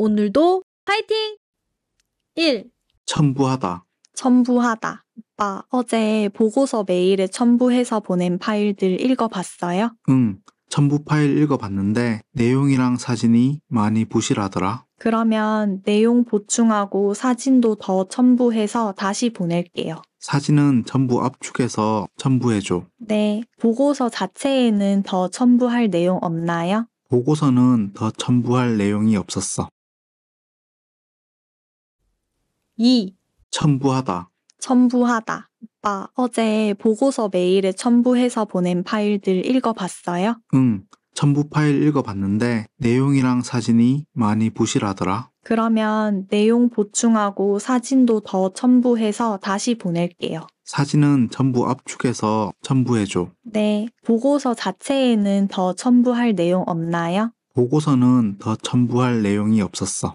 오늘도 파이팅! 1. 첨부하다. 첨부하다. 오빠, 어제 보고서 메일에 첨부해서 보낸 파일들 읽어봤어요? 응, 첨부 파일 읽어봤는데 내용이랑 사진이 많이 부실하더라. 그러면 내용 보충하고 사진도 더 첨부해서 다시 보낼게요. 사진은 전부 압축해서 첨부해줘. 네, 보고서 자체에는 더 첨부할 내용 없나요? 보고서는 더 첨부할 내용이 없었어. 2. 첨부하다. 첨부하다. 오빠, 어제 보고서 메일에 첨부해서 보낸 파일들 읽어봤어요? 응, 첨부 파일 읽어봤는데 내용이랑 사진이 많이 부실하더라. 그러면 내용 보충하고 사진도 더 첨부해서 다시 보낼게요. 사진은 전부 압축해서 첨부해줘. 네, 보고서 자체에는 더 첨부할 내용 없나요? 보고서는 더 첨부할 내용이 없었어.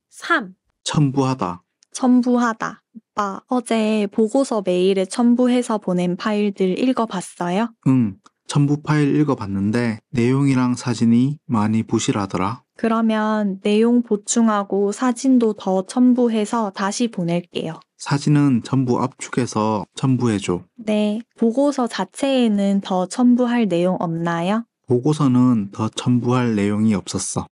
3. 첨부하다. 첨부하다. 오빠, 어제 보고서 메일에 첨부해서 보낸 파일들 읽어봤어요? 응, 첨부 파일 읽어봤는데 내용이랑 사진이 많이 부실하더라. 그러면 내용 보충하고 사진도 더 첨부해서 다시 보낼게요. 사진은 전부 압축해서 첨부해줘. 네, 보고서 자체에는 더 첨부할 내용 없나요? 보고서는 더 첨부할 내용이 없었어.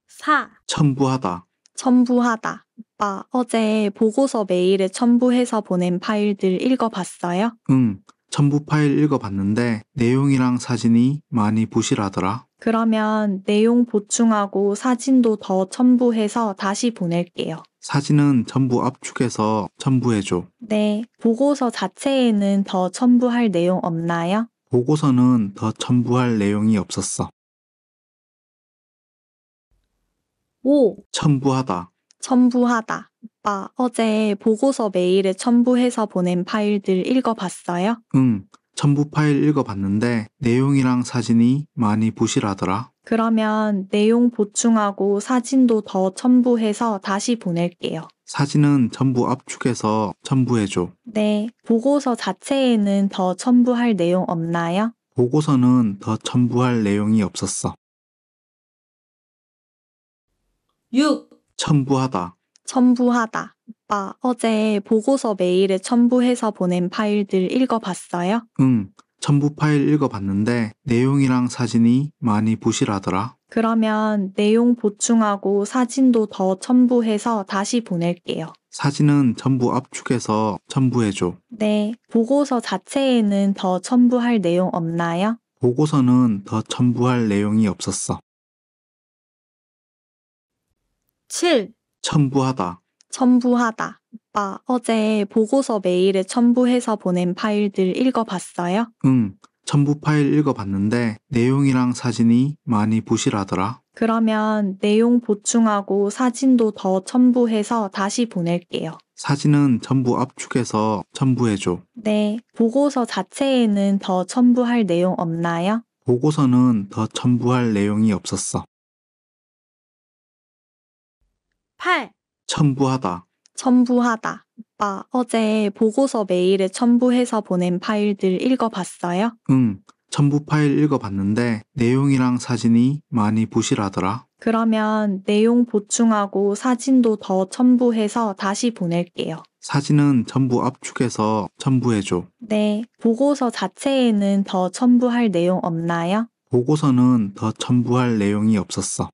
4. 첨부하다. 첨부하다. 오빠, 어제 보고서 메일에 첨부해서 보낸 파일들 읽어봤어요? 응, 첨부 파일 읽어봤는데 내용이랑 사진이 많이 부실하더라. 그러면 내용 보충하고 사진도 더 첨부해서 다시 보낼게요. 사진은 전부 압축해서 첨부해줘. 네, 보고서 자체에는 더 첨부할 내용 없나요? 보고서는 더 첨부할 내용이 없었어. 5. 첨부하다. 첨부하다. 오빠, 어제 보고서 메일에 첨부해서 보낸 파일들 읽어봤어요? 응, 첨부 파일 읽어봤는데 내용이랑 사진이 많이 부실하더라. 그러면 내용 보충하고 사진도 더 첨부해서 다시 보낼게요. 사진은 전부 압축해서 첨부해줘. 네, 보고서 자체에는 더 첨부할 내용 없나요? 보고서는 더 첨부할 내용이 없었어. 6. 첨부하다. 첨부하다. 오빠, 어제 보고서 메일에 첨부해서 보낸 파일들 읽어봤어요? 응, 첨부 파일 읽어봤는데 내용이랑 사진이 많이 부실하더라. 그러면 내용 보충하고 사진도 더 첨부해서 다시 보낼게요. 사진은 전부 압축해서 첨부해줘. 네, 보고서 자체에는 더 첨부할 내용 없나요? 보고서는 더 첨부할 내용이 없었어. 7. 첨부하다. 첨부하다. 오빠, 어제 보고서 메일에 첨부해서 보낸 파일들 읽어봤어요? 응, 첨부 파일 읽어봤는데 내용이랑 사진이 많이 부실하더라. 그러면 내용 보충하고 사진도 더 첨부해서 다시 보낼게요. 사진은 전부 압축해서 첨부해줘. 네, 보고서 자체에는 더 첨부할 내용 없나요? 보고서는 더 첨부할 내용이 없었어. 8. 첨부하다. 첨부하다. 오빠, 어제 보고서 메일에 첨부해서 보낸 파일들 읽어봤어요? 응, 첨부 파일 읽어봤는데 내용이랑 사진이 많이 부실하더라. 그러면 내용 보충하고 사진도 더 첨부해서 다시 보낼게요. 사진은 전부 압축해서 첨부해줘. 네, 보고서 자체에는 더 첨부할 내용 없나요? 보고서는 더 첨부할 내용이 없었어.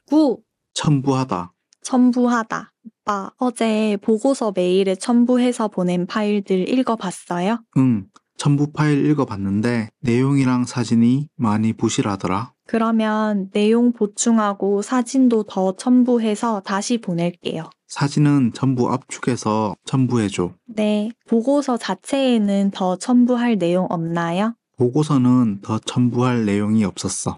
9. 첨부하다. 첨부하다. 오빠, 어제 보고서 메일에 첨부해서 보낸 파일들 읽어봤어요? 응, 첨부 파일 읽어봤는데 내용이랑 사진이 많이 부실하더라. 그러면 내용 보충하고 사진도 더 첨부해서 다시 보낼게요. 사진은 전부 압축해서 첨부해줘. 네, 보고서 자체에는 더 첨부할 내용 없나요? 보고서는 더 첨부할 내용이 없었어.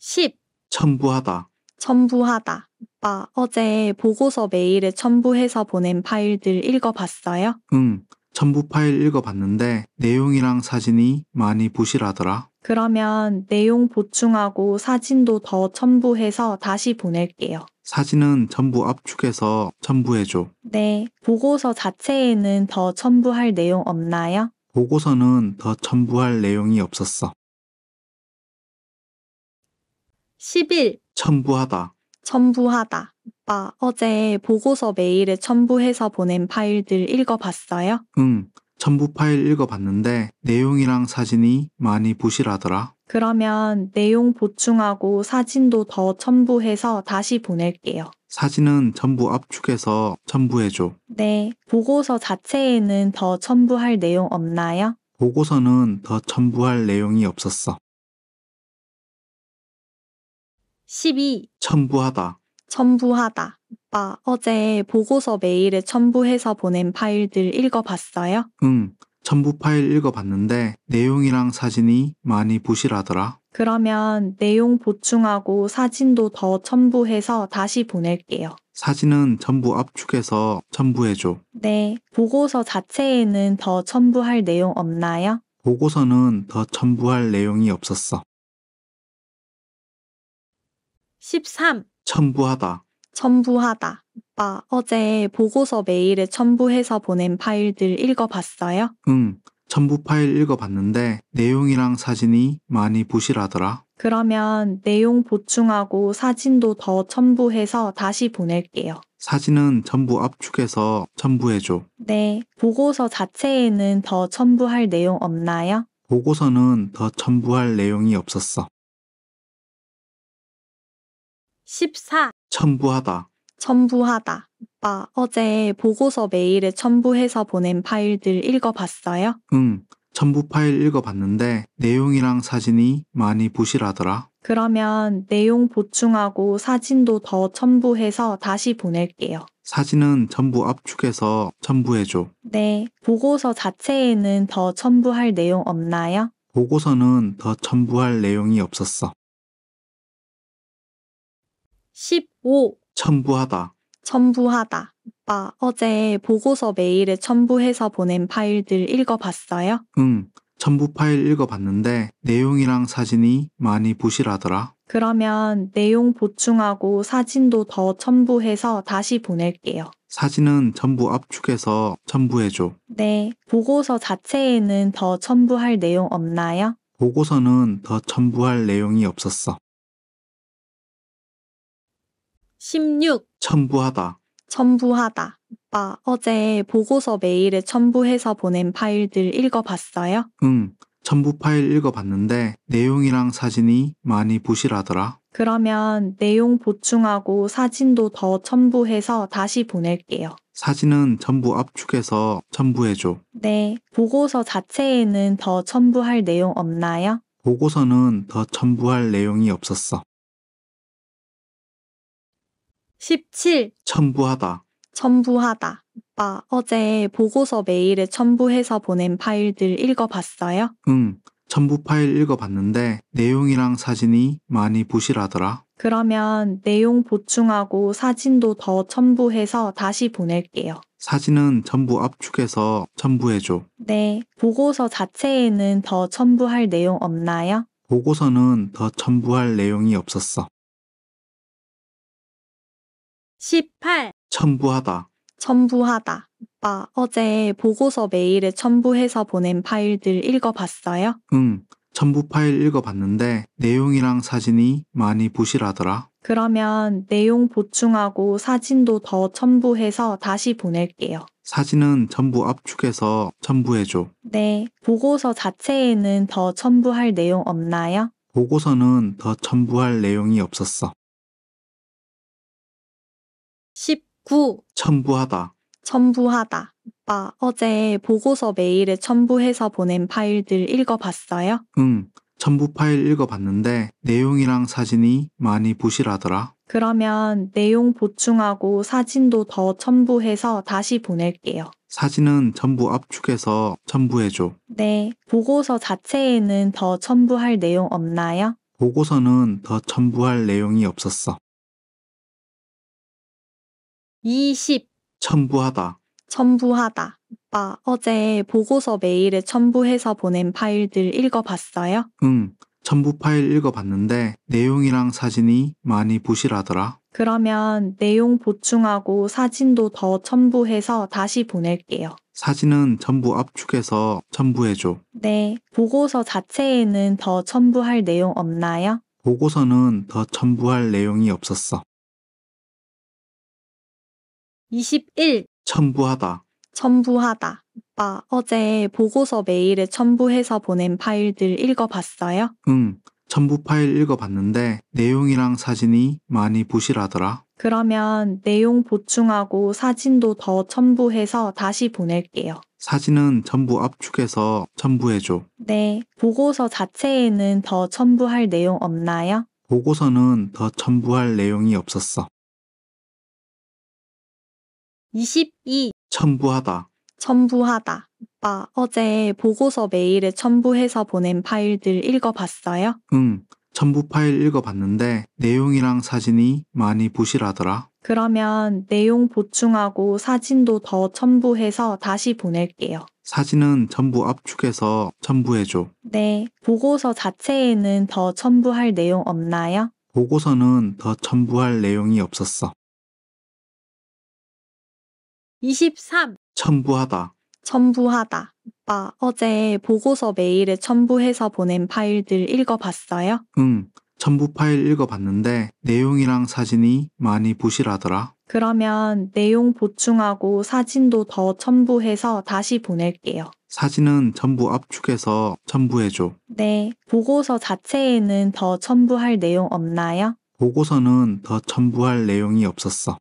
10. 첨부하다. 첨부하다. 오빠, 어제 보고서 메일에 첨부해서 보낸 파일들 읽어봤어요? 응, 첨부 파일 읽어봤는데 내용이랑 사진이 많이 부실하더라. 그러면 내용 보충하고 사진도 더 첨부해서 다시 보낼게요. 사진은 전부 압축해서 첨부해줘. 네, 보고서 자체에는 더 첨부할 내용 없나요? 보고서는 더 첨부할 내용이 없었어. 11. 첨부하다. 첨부하다. 오빠, 어제 보고서 메일에 첨부해서 보낸 파일들 읽어봤어요? 응, 첨부 파일 읽어봤는데 내용이랑 사진이 많이 부실하더라. 그러면 내용 보충하고 사진도 더 첨부해서 다시 보낼게요. 사진은 전부 압축해서 첨부해줘. 네, 보고서 자체에는 더 첨부할 내용 없나요? 보고서는 더 첨부할 내용이 없었어. 12. 첨부하다. 첨부하다. 오빠, 어제 보고서 메일에 첨부해서 보낸 파일들 읽어봤어요? 응, 첨부 파일 읽어봤는데 내용이랑 사진이 많이 부실하더라. 그러면 내용 보충하고 사진도 더 첨부해서 다시 보낼게요. 사진은 전부 압축해서 첨부해줘. 네, 보고서 자체에는 더 첨부할 내용 없나요? 보고서는 더 첨부할 내용이 없었어. 13. 첨부하다. 첨부하다. 오빠, 어제 보고서 메일에 첨부해서 보낸 파일들 읽어봤어요? 응, 첨부 파일 읽어봤는데 내용이랑 사진이 많이 부실하더라. 그러면 내용 보충하고 사진도 더 첨부해서 다시 보낼게요. 사진은 전부 압축해서 첨부해줘. 네, 보고서 자체에는 더 첨부할 내용 없나요? 보고서는 더 첨부할 내용이 없었어. 14. 첨부하다. 첨부하다. 오빠, 어제 보고서 메일에 첨부해서 보낸 파일들 읽어봤어요? 응, 첨부 파일 읽어봤는데 내용이랑 사진이 많이 부실하더라. 그러면 내용 보충하고 사진도 더 첨부해서 다시 보낼게요. 사진은 전부 압축해서 첨부해줘. 네, 보고서 자체에는 더 첨부할 내용 없나요? 보고서는 더 첨부할 내용이 없었어. 15. 첨부하다. 첨부하다. 오빠, 어제 보고서 메일에 첨부해서 보낸 파일들 읽어봤어요? 응, 첨부 파일 읽어봤는데 내용이랑 사진이 많이 부실하더라. 그러면 내용 보충하고 사진도 더 첨부해서 다시 보낼게요. 사진은 전부 압축해서 첨부해줘. 네, 보고서 자체에는 더 첨부할 내용 없나요? 보고서는 더 첨부할 내용이 없었어. 16. 첨부하다. 첨부하다. 오빠, 어제 보고서 메일에 첨부해서 보낸 파일들 읽어봤어요? 응, 첨부 파일 읽어봤는데 내용이랑 사진이 많이 부실하더라. 그러면 내용 보충하고 사진도 더 첨부해서 다시 보낼게요. 사진은 전부 압축해서 첨부해줘. 네, 보고서 자체에는 더 첨부할 내용 없나요? 보고서는 더 첨부할 내용이 없었어. 17. 첨부하다. 첨부하다. 오빠, 어제 보고서 메일에 첨부해서 보낸 파일들 읽어봤어요? 응, 첨부 파일 읽어봤는데 내용이랑 사진이 많이 부실하더라. 그러면 내용 보충하고 사진도 더 첨부해서 다시 보낼게요. 사진은 전부 압축해서 첨부해줘. 네, 보고서 자체에는 더 첨부할 내용 없나요? 보고서는 더 첨부할 내용이 없었어. 18. 첨부하다. 첨부하다. 오빠, 어제 보고서 메일에 첨부해서 보낸 파일들 읽어봤어요? 응, 첨부 파일 읽어봤는데 내용이랑 사진이 많이 부실하더라. 그러면 내용 보충하고 사진도 더 첨부해서 다시 보낼게요. 사진은 전부 압축해서 첨부해줘. 네, 보고서 자체에는 더 첨부할 내용 없나요? 보고서는 더 첨부할 내용이 없었어. 19. 첨부하다. 첨부하다. 오빠, 어제 보고서 메일에 첨부해서 보낸 파일들 읽어봤어요? 응, 첨부 파일 읽어봤는데 내용이랑 사진이 많이 부실하더라. 그러면 내용 보충하고 사진도 더 첨부해서 다시 보낼게요. 사진은 전부 압축해서 첨부해줘. 네, 보고서 자체에는 더 첨부할 내용 없나요? 보고서는 더 첨부할 내용이 없었어. 20. 첨부하다. 첨부하다. 오빠, 어제 보고서 메일에 첨부해서 보낸 파일들 읽어봤어요? 응, 첨부 파일 읽어봤는데 내용이랑 사진이 많이 부실하더라. 그러면 내용 보충하고 사진도 더 첨부해서 다시 보낼게요. 사진은 전부 압축해서 첨부해줘. 네, 보고서 자체에는 더 첨부할 내용 없나요? 보고서는 더 첨부할 내용이 없었어. 21. 첨부하다. 첨부하다. 오빠, 어제 보고서 메일에 첨부해서 보낸 파일들 읽어봤어요? 응, 첨부 파일 읽어봤는데 내용이랑 사진이 많이 부실하더라. 그러면 내용 보충하고 사진도 더 첨부해서 다시 보낼게요. 사진은 전부 압축해서 첨부해줘. 네, 보고서 자체에는 더 첨부할 내용 없나요? 보고서는 더 첨부할 내용이 없었어. 22. 첨부하다. 첨부하다. 오빠, 어제 보고서 메일에 첨부해서 보낸 파일들 읽어봤어요? 응, 첨부 파일 읽어봤는데 내용이랑 사진이 많이 부실하더라. 그러면 내용 보충하고 사진도 더 첨부해서 다시 보낼게요. 사진은 전부 압축해서 첨부해줘. 네, 보고서 자체에는 더 첨부할 내용 없나요? 보고서는 더 첨부할 내용이 없었어. 23. 첨부하다. 첨부하다. 오빠, 어제 보고서 메일에 첨부해서 보낸 파일들 읽어봤어요? 응, 첨부 파일 읽어봤는데 내용이랑 사진이 많이 부실하더라. 그러면 내용 보충하고 사진도 더 첨부해서 다시 보낼게요. 사진은 전부 압축해서 첨부해줘. 네, 보고서 자체에는 더 첨부할 내용 없나요? 보고서는 더 첨부할 내용이 없었어.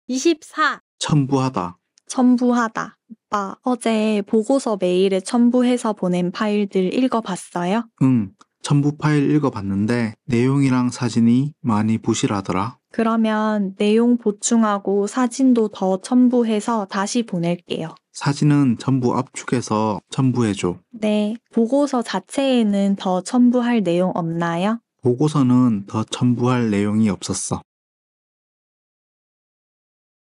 24. 첨부하다. 첨부하다. 오빠, 어제 보고서 메일에 첨부해서 보낸 파일들 읽어봤어요? 응, 첨부 파일 읽어봤는데 내용이랑 사진이 많이 부실하더라. 그러면 내용 보충하고 사진도 더 첨부해서 다시 보낼게요. 사진은 전부 압축해서 첨부해줘. 네, 보고서 자체에는 더 첨부할 내용 없나요? 보고서는 더 첨부할 내용이 없었어.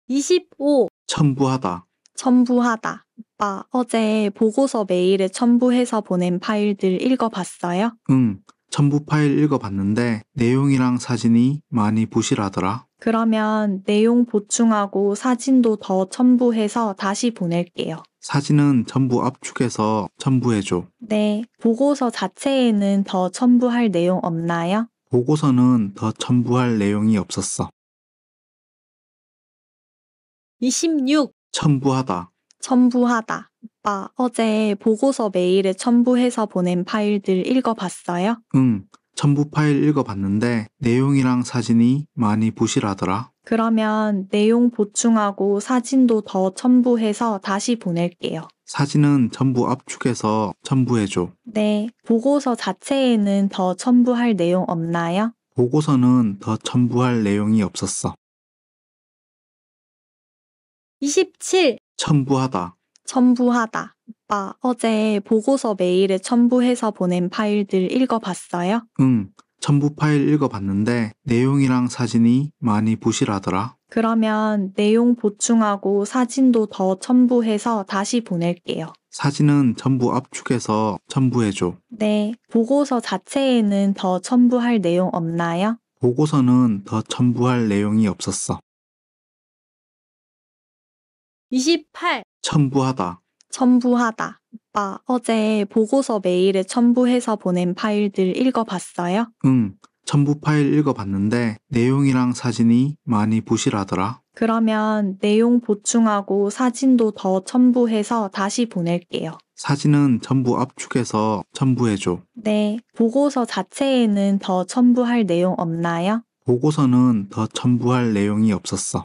25. 첨부하다. 첨부하다. 오빠, 어제 보고서 메일에 첨부해서 보낸 파일들 읽어봤어요? 응, 첨부 파일 읽어봤는데 내용이랑 사진이 많이 부실하더라. 그러면 내용 보충하고 사진도 더 첨부해서 다시 보낼게요. 사진은 전부 압축해서 첨부해줘. 네, 보고서 자체에는 더 첨부할 내용 없나요? 보고서는 더 첨부할 내용이 없었어. 26. 첨부하다. 첨부하다. 오빠, 어제 보고서 메일에 첨부해서 보낸 파일들 읽어봤어요? 응, 첨부 파일 읽어봤는데 내용이랑 사진이 많이 부실하더라. 그러면 내용 보충하고 사진도 더 첨부해서 다시 보낼게요. 사진은 전부 압축해서 첨부해줘. 네, 보고서 자체에는 더 첨부할 내용 없나요? 보고서는 더 첨부할 내용이 없었어. 27. 첨부하다. 첨부하다. 오빠, 어제 보고서 메일에 첨부해서 보낸 파일들 읽어봤어요? 응, 첨부 파일 읽어봤는데 내용이랑 사진이 많이 부실하더라. 그러면 내용 보충하고 사진도 더 첨부해서 다시 보낼게요. 사진은 전부 압축해서 첨부해줘. 네, 보고서 자체에는 더 첨부할 내용 없나요? 보고서는 더 첨부할 내용이 없었어. 28. 첨부하다. 첨부하다. 오빠, 어제 보고서 메일에 첨부해서 보낸 파일들 읽어봤어요? 응, 첨부 파일 읽어봤는데 내용이랑 사진이 많이 부실하더라. 그러면 내용 보충하고 사진도 더 첨부해서 다시 보낼게요. 사진은 전부 압축해서 첨부해줘. 네, 보고서 자체에는 더 첨부할 내용 없나요? 보고서는 더 첨부할 내용이 없었어.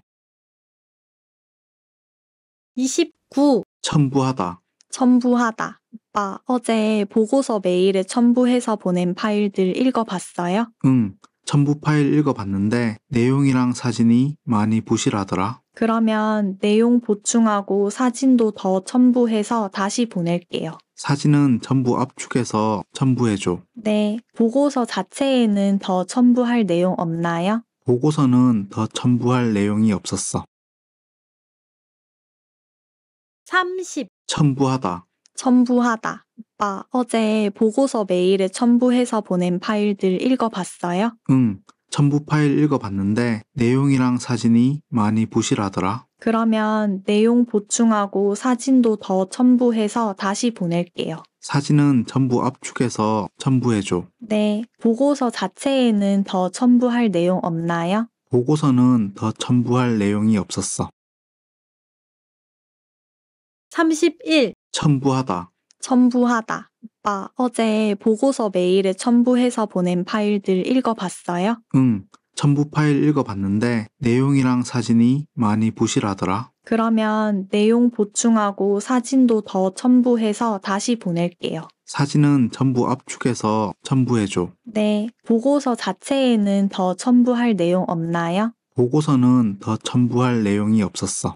29. 첨부하다. 첨부하다. 오빠, 어제 보고서 메일에 첨부해서 보낸 파일들 읽어봤어요? 응, 첨부 파일 읽어봤는데 내용이랑 사진이 많이 부실하더라. 그러면 내용 보충하고 사진도 더 첨부해서 다시 보낼게요. 사진은 전부 압축해서 첨부해줘. 네, 보고서 자체에는 더 첨부할 내용 없나요? 보고서는 더 첨부할 내용이 없었어. 30. 첨부하다. 첨부하다. 오빠, 어제 보고서 메일에 첨부해서 보낸 파일들 읽어봤어요? 응, 첨부 파일 읽어봤는데 내용이랑 사진이 많이 부실하더라. 그러면 내용 보충하고 사진도 더 첨부해서 다시 보낼게요. 사진은 전부 압축해서 첨부해줘. 네, 보고서 자체에는 더 첨부할 내용 없나요? 보고서는 더 첨부할 내용이 없었어. 31. 첨부하다. 첨부하다. 오빠, 어제 보고서 메일에 첨부해서 보낸 파일들 읽어봤어요? 응, 첨부 파일 읽어봤는데 내용이랑 사진이 많이 부실하더라. 그러면 내용 보충하고 사진도 더 첨부해서 다시 보낼게요. 사진은 전부 압축해서 첨부해줘. 네, 보고서 자체에는 더 첨부할 내용 없나요? 보고서는 더 첨부할 내용이 없었어.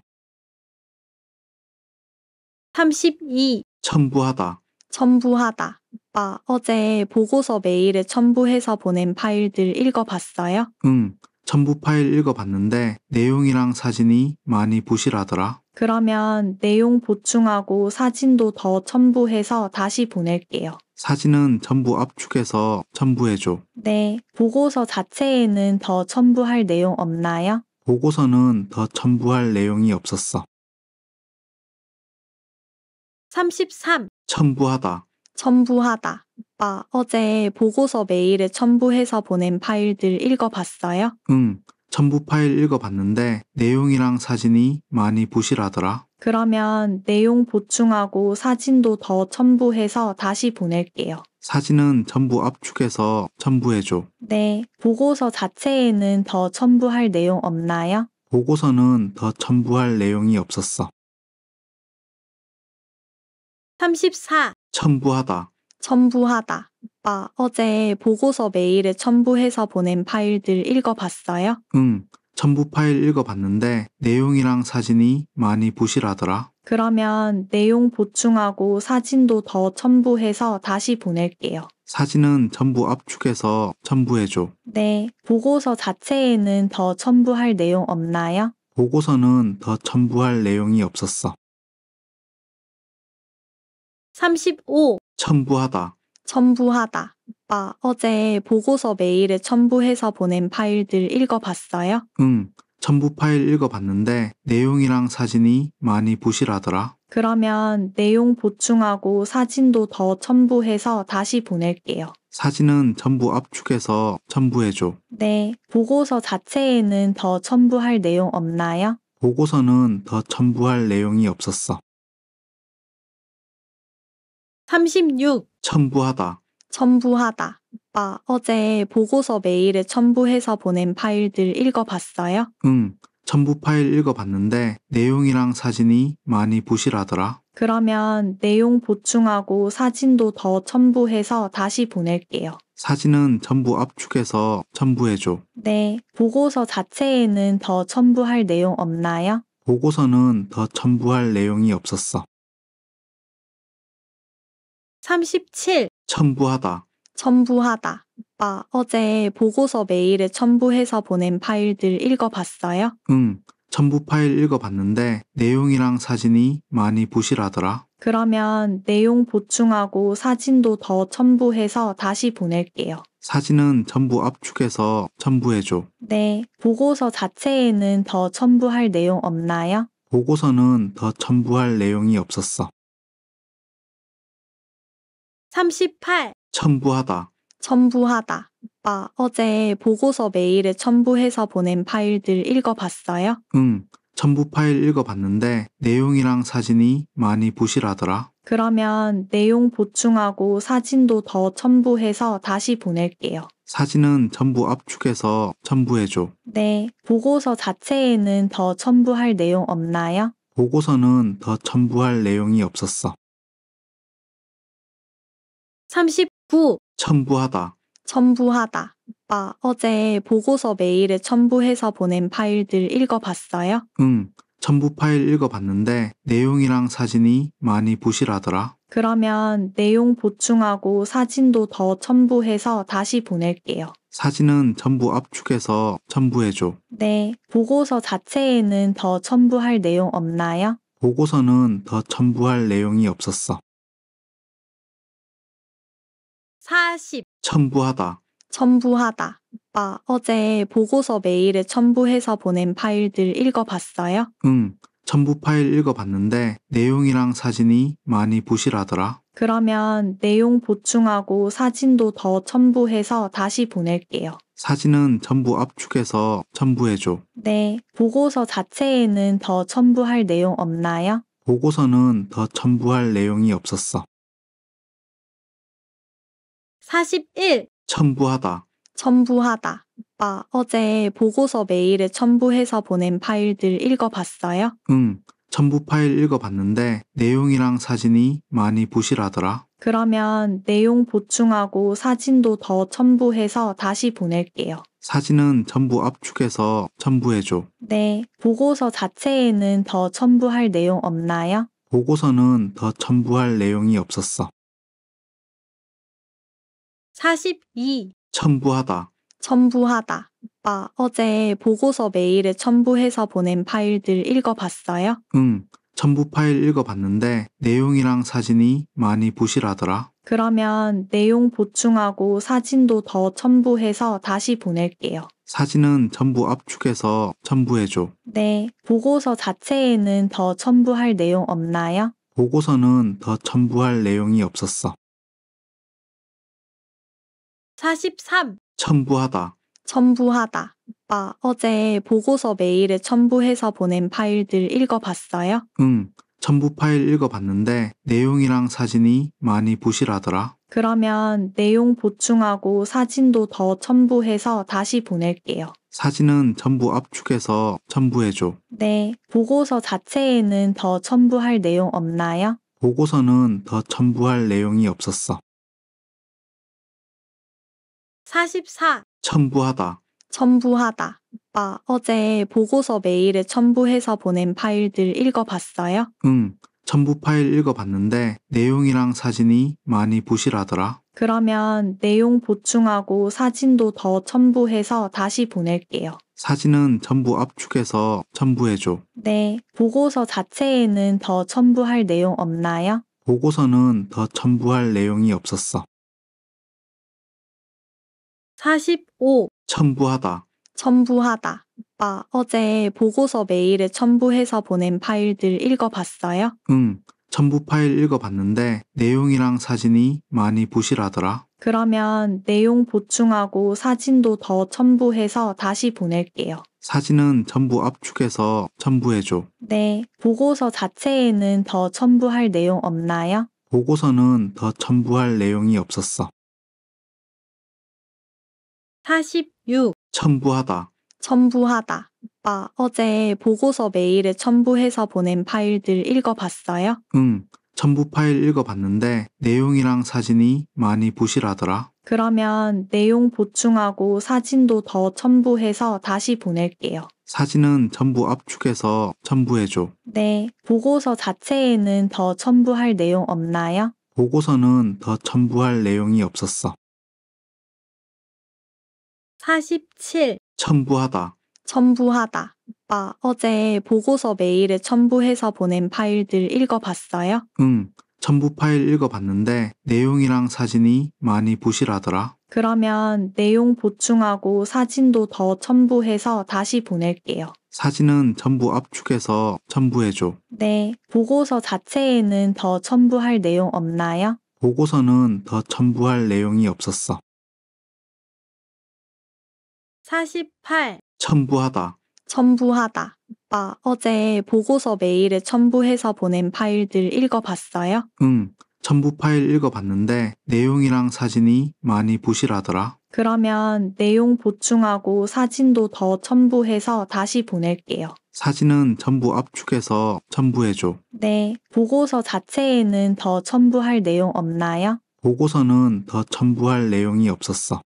32. 첨부하다. 첨부하다. 오빠, 어제 보고서 메일에 첨부해서 보낸 파일들 읽어봤어요? 응, 첨부 파일 읽어봤는데 내용이랑 사진이 많이 부실하더라. 그러면 내용 보충하고 사진도 더 첨부해서 다시 보낼게요. 사진은 전부 압축해서 첨부해줘. 네, 보고서 자체에는 더 첨부할 내용 없나요? 보고서는 더 첨부할 내용이 없었어. 33. 첨부하다. 첨부하다. 오빠, 어제 보고서 메일에 첨부해서 보낸 파일들 읽어봤어요? 응, 첨부 파일 읽어봤는데 내용이랑 사진이 많이 부실하더라. 그러면 내용 보충하고 사진도 더 첨부해서 다시 보낼게요. 사진은 전부 압축해서 첨부해줘. 네, 보고서 자체에는 더 첨부할 내용 없나요? 보고서는 더 첨부할 내용이 없었어. 34. 첨부하다. 첨부하다. 오빠, 어제 보고서 메일에 첨부해서 보낸 파일들 읽어봤어요? 응, 첨부 파일 읽어봤는데 내용이랑 사진이 많이 부실하더라. 그러면 내용 보충하고 사진도 더 첨부해서 다시 보낼게요. 사진은 전부 압축해서 첨부해줘. 네, 보고서 자체에는 더 첨부할 내용 없나요? 보고서는 더 첨부할 내용이 없었어. 35. 첨부하다. 첨부하다. 오빠, 어제 보고서 메일에 첨부해서 보낸 파일들 읽어봤어요? 응, 첨부 파일 읽어봤는데 내용이랑 사진이 많이 부실하더라. 그러면 내용 보충하고 사진도 더 첨부해서 다시 보낼게요. 사진은 전부 압축해서 첨부해줘. 네, 보고서 자체에는 더 첨부할 내용 없나요? 보고서는 더 첨부할 내용이 없었어. 36. 첨부하다. 첨부하다. 오빠, 어제 보고서 메일에 첨부해서 보낸 파일들 읽어봤어요? 응, 첨부 파일 읽어봤는데 내용이랑 사진이 많이 부실하더라. 그러면 내용 보충하고 사진도 더 첨부해서 다시 보낼게요. 사진은 전부 압축해서 첨부해줘. 네, 보고서 자체에는 더 첨부할 내용 없나요? 보고서는 더 첨부할 내용이 없었어. 37. 첨부하다. 첨부하다. 오빠, 어제 보고서 메일에 첨부해서 보낸 파일들 읽어봤어요? 응, 첨부 파일 읽어봤는데 내용이랑 사진이 많이 부실하더라. 그러면 내용 보충하고 사진도 더 첨부해서 다시 보낼게요. 사진은 전부 압축해서 첨부해줘. 네, 보고서 자체에는 더 첨부할 내용 없나요? 보고서는 더 첨부할 내용이 없었어. 38. 첨부하다. 첨부하다. 오빠, 어제 보고서 메일에 첨부해서 보낸 파일들 읽어봤어요? 응, 첨부 파일 읽어봤는데 내용이랑 사진이 많이 부실하더라. 그러면 내용 보충하고 사진도 더 첨부해서 다시 보낼게요. 사진은 전부 압축해서 첨부해줘. 네, 보고서 자체에는 더 첨부할 내용 없나요? 보고서는 더 첨부할 내용이 없었어. 39. 첨부하다. 첨부하다. 오빠, 어제 보고서 메일에 첨부해서 보낸 파일들 읽어봤어요? 응, 첨부 파일 읽어봤는데 내용이랑 사진이 많이 부실하더라. 그러면 내용 보충하고 사진도 더 첨부해서 다시 보낼게요. 사진은 전부 압축해서 첨부해줘. 네, 보고서 자체에는 더 첨부할 내용 없나요? 보고서는 더 첨부할 내용이 없었어. 40, 첨부하다, 첨부하다. 오빠, 어제 보고서 메일에 첨부해서 보낸 파일들 읽어봤어요? 응, 첨부 파일 읽어봤는데 내용이랑 사진이 많이 부실하더라. 그러면 내용 보충하고 사진도 더 첨부해서 다시 보낼게요. 사진은 전부 압축해서 첨부해줘. 네, 보고서 자체에는 더 첨부할 내용 없나요? 보고서는 더 첨부할 내용이 없었어. 41, 첨부하다, 첨부하다. 오빠, 어제 보고서 메일에 첨부해서 보낸 파일들 읽어봤어요? 응, 첨부 파일 읽어봤는데 내용이랑 사진이 많이 부실하더라. 그러면 내용 보충하고 사진도 더 첨부해서 다시 보낼게요. 사진은 전부 압축해서 첨부해줘. 네, 보고서 자체에는 더 첨부할 내용 없나요? 보고서는 더 첨부할 내용이 없었어. 42, 첨부하다, 첨부하다. 오빠, 어제 보고서 메일에 첨부해서 보낸 파일들 읽어봤어요? 응, 첨부 파일 읽어봤는데 내용이랑 사진이 많이 부실하더라. 그러면 내용 보충하고 사진도 더 첨부해서 다시 보낼게요. 사진은 전부 압축해서 첨부해줘. 네, 보고서 자체에는 더 첨부할 내용 없나요? 보고서는 더 첨부할 내용이 없었어. 43, 첨부하다, 첨부하다. 오빠, 어제 보고서 메일에 첨부해서 보낸 파일들 읽어봤어요? 응, 첨부 파일 읽어봤는데 내용이랑 사진이 많이 부실하더라. 그러면 내용 보충하고 사진도 더 첨부해서 다시 보낼게요. 사진은 전부 압축해서 첨부해줘. 네, 보고서 자체에는 더 첨부할 내용 없나요? 보고서는 더 첨부할 내용이 없었어. 44, 첨부하다, 첨부하다. 오빠, 어제 보고서 메일에 첨부해서 보낸 파일들 읽어봤어요? 응, 첨부 파일 읽어봤는데 내용이랑 사진이 많이 부실하더라. 그러면 내용 보충하고 사진도 더 첨부해서 다시 보낼게요. 사진은 전부 압축해서 첨부해줘. 네, 보고서 자체에는 더 첨부할 내용 없나요? 보고서는 더 첨부할 내용이 없었어. 45, 첨부하다, 첨부하다. 오빠, 어제 보고서 메일에 첨부해서 보낸 파일들 읽어봤어요? 응, 첨부 파일 읽어봤는데 내용이랑 사진이 많이 부실하더라. 그러면 내용 보충하고 사진도 더 첨부해서 다시 보낼게요. 사진은 전부 압축해서 첨부해줘. 네, 보고서 자체에는 더 첨부할 내용 없나요? 보고서는 더 첨부할 내용이 없었어. 46, 첨부하다, 첨부하다. 오빠, 어제 보고서 메일에 첨부해서 보낸 파일들 읽어봤어요? 응, 첨부 파일 읽어봤는데 내용이랑 사진이 많이 부실하더라. 그러면 내용 보충하고 사진도 더 첨부해서 다시 보낼게요. 사진은 전부 압축해서 첨부해줘. 네, 보고서 자체에는 더 첨부할 내용 없나요? 보고서는 더 첨부할 내용이 없었어. 47, 첨부하다, 첨부하다. 오빠, 어제 보고서 메일에 첨부해서 보낸 파일들 읽어봤어요? 응, 첨부 파일 읽어봤는데 내용이랑 사진이 많이 부실하더라. 그러면 내용 보충하고 사진도 더 첨부해서 다시 보낼게요. 사진은 전부 압축해서 첨부해줘. 네, 보고서 자체에는 더 첨부할 내용 없나요? 보고서는 더 첨부할 내용이 없었어. 48, 첨부하다, 첨부하다. 오빠, 어제 보고서 메일에 첨부해서 보낸 파일들 읽어봤어요? 응, 첨부 파일 읽어봤는데 내용이랑 사진이 많이 부실하더라. 그러면 내용 보충하고 사진도 더 첨부해서 다시 보낼게요. 사진은 전부 압축해서 첨부해줘. 네, 보고서 자체에는 더 첨부할 내용 없나요? 보고서는 더 첨부할 내용이 없었어.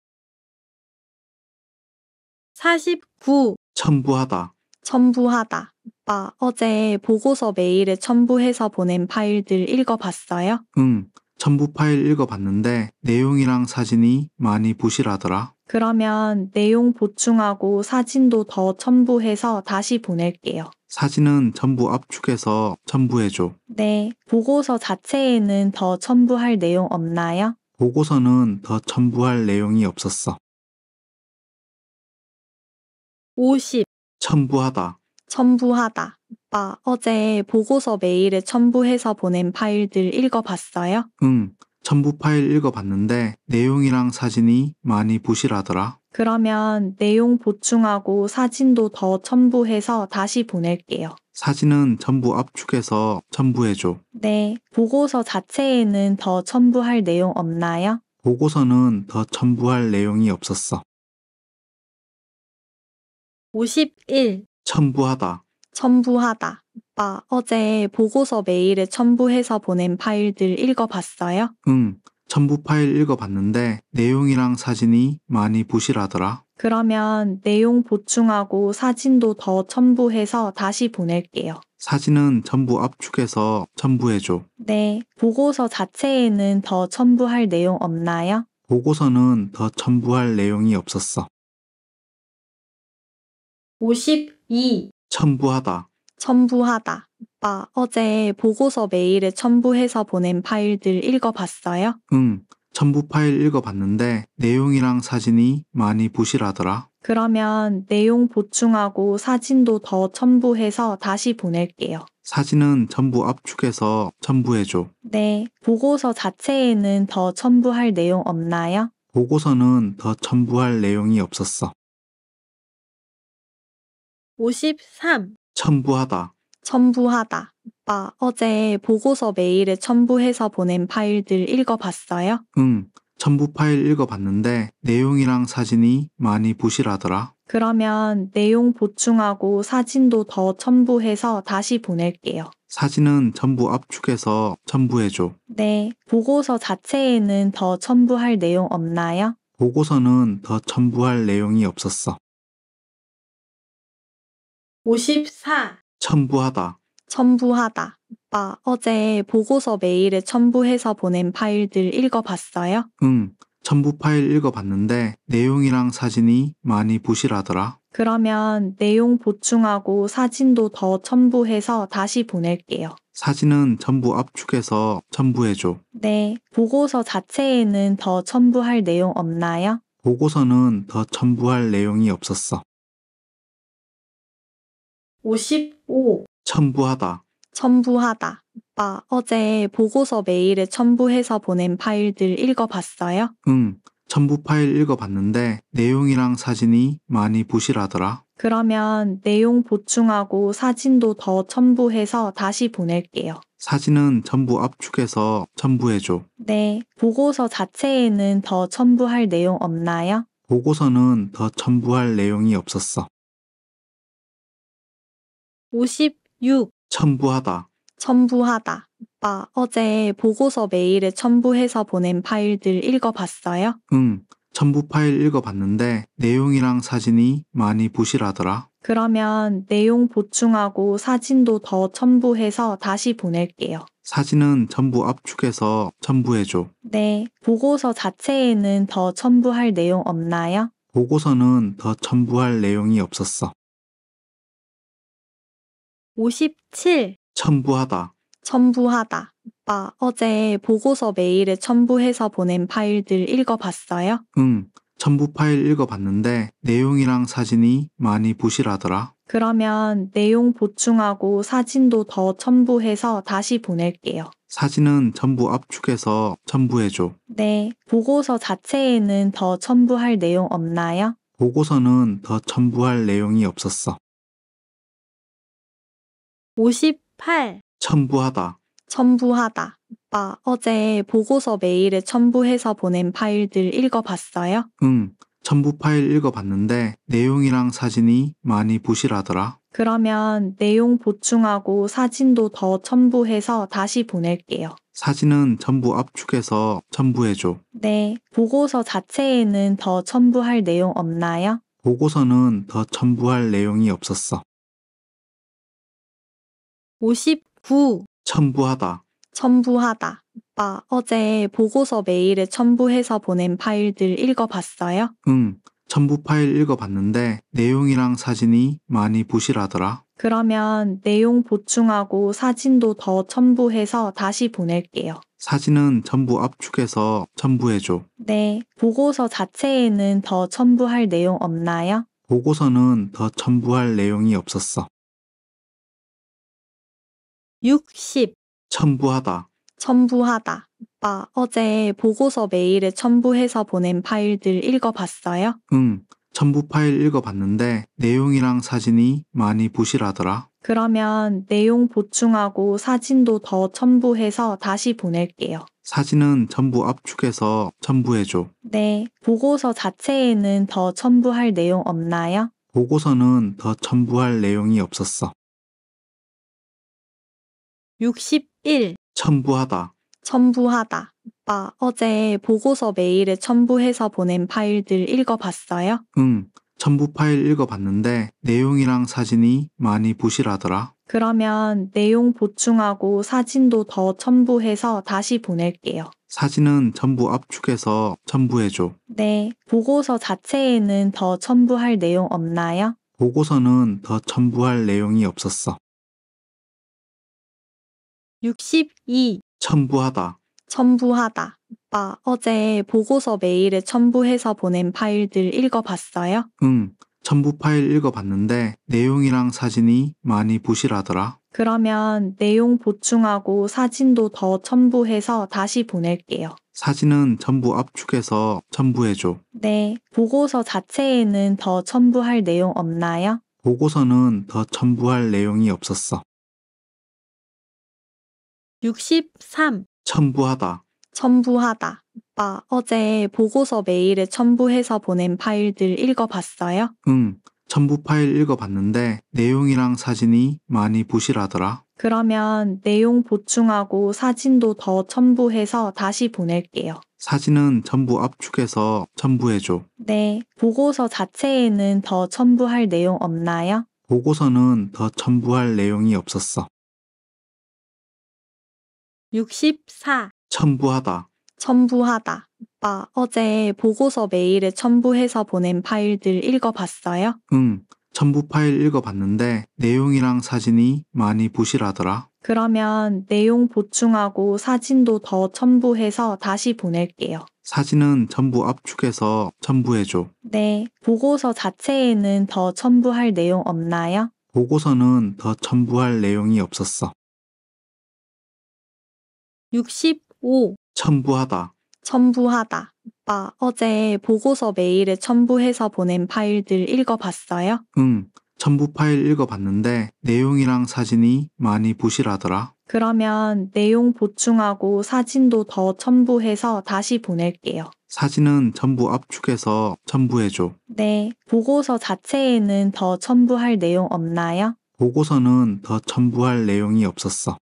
49, 첨부하다, 첨부하다. 오빠, 어제 보고서 메일에 첨부해서 보낸 파일들 읽어봤어요? 응, 첨부 파일 읽어봤는데 내용이랑 사진이 많이 부실하더라. 그러면 내용 보충하고 사진도 더 첨부해서 다시 보낼게요. 사진은 전부 압축해서 첨부해줘. 네, 보고서 자체에는 더 첨부할 내용 없나요? 보고서는 더 첨부할 내용이 없었어. 50, 첨부하다. 첨부하다. 오빠, 어제 보고서 메일에 첨부해서 보낸 파일들 읽어봤어요? 응, 첨부 파일 읽어봤는데 내용이랑 사진이 많이 부실하더라. 그러면 내용 보충하고 사진도 더 첨부해서 다시 보낼게요. 사진은 전부 압축해서 첨부해줘. 네, 보고서 자체에는 더 첨부할 내용 없나요? 보고서는 더 첨부할 내용이 없었어. 51, 첨부하다. 첨부하다. 오빠, 어제 보고서 메일에 첨부해서 보낸 파일들 읽어봤어요? 응, 첨부 파일 읽어봤는데 내용이랑 사진이 많이 부실하더라. 그러면 내용 보충하고 사진도 더 첨부해서 다시 보낼게요. 사진은 전부 압축해서 첨부해줘. 네, 보고서 자체에는 더 첨부할 내용 없나요? 보고서는 더 첨부할 내용이 없었어. 52, 첨부하다. 첨부하다. 오빠, 어제 보고서 메일에 첨부해서 보낸 파일들 읽어봤어요? 응, 첨부 파일 읽어봤는데 내용이랑 사진이 많이 부실하더라. 그러면 내용 보충하고 사진도 더 첨부해서 다시 보낼게요. 사진은 전부 압축해서 첨부해줘. 네, 보고서 자체에는 더 첨부할 내용 없나요? 보고서는 더 첨부할 내용이 없었어. 53, 첨부하다. 첨부하다. 오빠, 어제 보고서 메일에 첨부해서 보낸 파일들 읽어봤어요? 응, 첨부 파일 읽어봤는데 내용이랑 사진이 많이 부실하더라. 그러면 내용 보충하고 사진도 더 첨부해서 다시 보낼게요. 사진은 전부 압축해서 첨부해줘. 네, 보고서 자체에는 더 첨부할 내용 없나요? 보고서는 더 첨부할 내용이 없었어. 54, 첨부하다. 첨부하다. 오빠, 어제 보고서 메일에 첨부해서 보낸 파일들 읽어봤어요? 응, 첨부 파일 읽어봤는데 내용이랑 사진이 많이 부실하더라. 그러면 내용 보충하고 사진도 더 첨부해서 다시 보낼게요. 사진은 전부 압축해서 첨부해줘. 네, 보고서 자체에는 더 첨부할 내용 없나요? 보고서는 더 첨부할 내용이 없었어. 55, 첨부하다. 첨부하다. 오빠, 어제 보고서 메일에 첨부해서 보낸 파일들 읽어봤어요? 응, 첨부 파일 읽어봤는데 내용이랑 사진이 많이 부실하더라. 그러면 내용 보충하고 사진도 더 첨부해서 다시 보낼게요. 사진은 전부 압축해서 첨부해줘. 네, 보고서 자체에는 더 첨부할 내용 없나요? 보고서는 더 첨부할 내용이 없었어. 56, 첨부하다. 첨부하다. 오빠, 어제 보고서 메일에 첨부해서 보낸 파일들 읽어봤어요? 응, 첨부 파일 읽어봤는데 내용이랑 사진이 많이 부실하더라. 그러면 내용 보충하고 사진도 더 첨부해서 다시 보낼게요. 사진은 전부 압축해서 첨부해줘. 네, 보고서 자체에는 더 첨부할 내용 없나요? 보고서는 더 첨부할 내용이 없었어. 57, 첨부하다. 첨부하다. 오빠, 어제 보고서 메일에 첨부해서 보낸 파일들 읽어봤어요? 응, 첨부 파일 읽어봤는데 내용이랑 사진이 많이 부실하더라. 그러면 내용 보충하고 사진도 더 첨부해서 다시 보낼게요. 사진은 전부 압축해서 첨부해줘. 네, 보고서 자체에는 더 첨부할 내용 없나요? 보고서는 더 첨부할 내용이 없었어. 58, 첨부하다. 첨부하다. 오빠, 어제 보고서 메일에 첨부해서 보낸 파일들 읽어봤어요? 응, 첨부 파일 읽어봤는데 내용이랑 사진이 많이 부실하더라. 그러면 내용 보충하고 사진도 더 첨부해서 다시 보낼게요. 사진은 전부 압축해서 첨부해줘. 네, 보고서 자체에는 더 첨부할 내용 없나요? 보고서는 더 첨부할 내용이 없었어. 59, 첨부하다. 첨부하다. 오빠, 어제 보고서 메일에 첨부해서 보낸 파일들 읽어봤어요? 응, 첨부 파일 읽어봤는데 내용이랑 사진이 많이 부실하더라. 그러면 내용 보충하고 사진도 더 첨부해서 다시 보낼게요. 사진은 전부 압축해서 첨부해줘. 네, 보고서 자체에는 더 첨부할 내용 없나요? 보고서는 더 첨부할 내용이 없었어. 60, 첨부하다. 첨부하다. 오빠, 어제 보고서 메일에 첨부해서 보낸 파일들 읽어봤어요? 응, 첨부 파일 읽어봤는데 내용이랑 사진이 많이 부실하더라. 그러면 내용 보충하고 사진도 더 첨부해서 다시 보낼게요. 사진은 전부 압축해서 첨부해줘. 네, 보고서 자체에는 더 첨부할 내용 없나요? 보고서는 더 첨부할 내용이 없었어. 61, 첨부하다. 첨부하다. 오빠, 어제 보고서 메일에 첨부해서 보낸 파일들 읽어봤어요? 응, 첨부 파일 읽어봤는데 내용이랑 사진이 많이 부실하더라. 그러면 내용 보충하고 사진도 더 첨부해서 다시 보낼게요. 사진은 전부 압축해서 첨부해줘. 네, 보고서 자체에는 더 첨부할 내용 없나요? 보고서는 더 첨부할 내용이 없었어. 62, 첨부하다. 첨부하다. 오빠, 어제 보고서 메일에 첨부해서 보낸 파일들 읽어봤어요? 응, 첨부 파일 읽어봤는데 내용이랑 사진이 많이 부실하더라. 그러면 내용 보충하고 사진도 더 첨부해서 다시 보낼게요. 사진은 전부 압축해서 첨부해줘. 네, 보고서 자체에는 더 첨부할 내용 없나요? 보고서는 더 첨부할 내용이 없었어. 63, 첨부하다. 첨부하다. 오빠, 어제 보고서 메일에 첨부해서 보낸 파일들 읽어봤어요? 응, 첨부 파일 읽어봤는데 내용이랑 사진이 많이 부실하더라. 그러면 내용 보충하고 사진도 더 첨부해서 다시 보낼게요. 사진은 전부 압축해서 첨부해줘. 네, 보고서 자체에는 더 첨부할 내용 없나요? 보고서는 더 첨부할 내용이 없었어. 64, 첨부하다. 첨부하다. 오빠, 어제 보고서 메일에 첨부해서 보낸 파일들 읽어봤어요? 응, 첨부 파일 읽어봤는데 내용이랑 사진이 많이 부실하더라. 그러면 내용 보충하고 사진도 더 첨부해서 다시 보낼게요. 사진은 전부 압축해서 첨부해줘. 네, 보고서 자체에는 더 첨부할 내용 없나요? 보고서는 더 첨부할 내용이 없었어. 65, 첨부하다. 첨부하다. 오빠, 어제 보고서 메일에 첨부해서 보낸 파일들 읽어봤어요? 응, 첨부 파일 읽어봤는데 내용이랑 사진이 많이 부실하더라. 그러면 내용 보충하고 사진도 더 첨부해서 다시 보낼게요. 사진은 전부 압축해서 첨부해줘. 네, 보고서 자체에는 더 첨부할 내용 없나요? 보고서는 더 첨부할 내용이 없었어.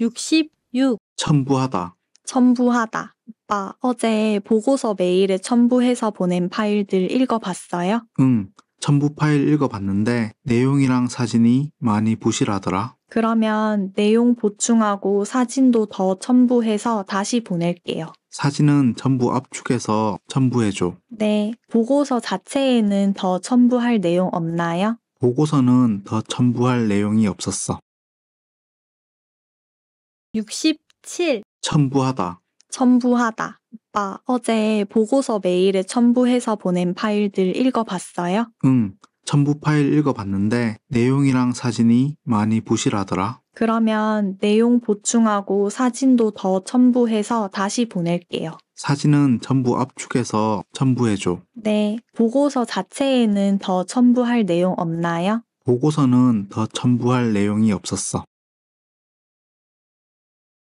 66, 첨부하다. 첨부하다. 오빠, 어제 보고서 메일에 첨부해서 보낸 파일들 읽어봤어요? 응, 첨부 파일 읽어봤는데 내용이랑 사진이 많이 부실하더라. 그러면 내용 보충하고 사진도 더 첨부해서 다시 보낼게요. 사진은 전부 압축해서 첨부해줘. 네, 보고서 자체에는 더 첨부할 내용 없나요? 보고서는 더 첨부할 내용이 없었어. 67, 첨부하다. 첨부하다. 오빠, 어제 보고서 메일에 첨부해서 보낸 파일들 읽어봤어요? 응, 첨부 파일 읽어봤는데 내용이랑 사진이 많이 부실하더라. 그러면 내용 보충하고 사진도 더 첨부해서 다시 보낼게요. 사진은 전부 압축해서 첨부해줘. 네, 보고서 자체에는 더 첨부할 내용 없나요? 보고서는 더 첨부할 내용이 없었어.